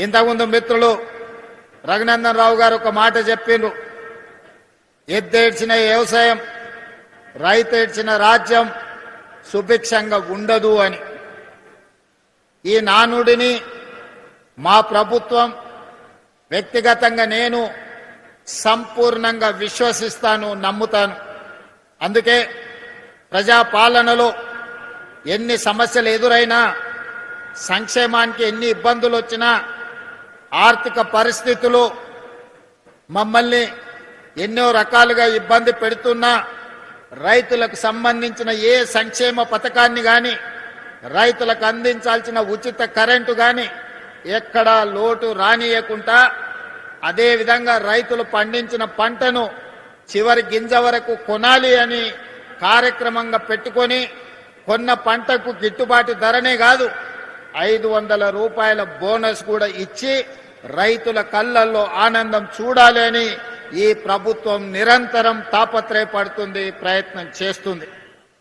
ఇంతకుముందు మిత్రులు రఘునందన్ రావు గారు ఒక మాట చెప్పిండ్రు, ఎద్దేడ్చిన వ్యవసాయం రైతు ఏడ్చిన రాజ్యం సుభిక్షంగా ఉండదు అని. ఈ నానుడిని మా ప్రభుత్వం, వ్యక్తిగతంగా నేను సంపూర్ణంగా విశ్వసిస్తాను, నమ్ముతాను. అందుకే ప్రజాపాలనలో ఎన్ని సమస్యలు ఎదురైనా, సంక్షేమానికి ఎన్ని ఇబ్బందులు వచ్చినా, ఆర్థిక పరిస్థితులు మమ్మల్ని ఎన్నో రకాలుగా ఇబ్బంది పెడుతున్నా, రైతులకు సంబంధించిన ఏ సంక్షేమ పథకాన్ని కానీ, రైతులకు అందించాల్సిన ఉచిత కరెంటు కానీ ఎక్కడా లోటు రానియకుండా, అదేవిధంగా రైతులు పండించిన పంటను చివరి గింజ వరకు కొనాలి అని కార్యక్రమంగా పెట్టుకొని, కొన్న పంటకు గిట్టుబాటు ధరనే కాదు 500 రూపాయల బోనస్ కూడా ఇచ్చి రైతుల కళ్ళల్లో ఆనందం చూడాలి అని ఈ ప్రభుత్వం నిరంతరం తాపత్రయపడుతుంది, ప్రయత్నం చేస్తుంది.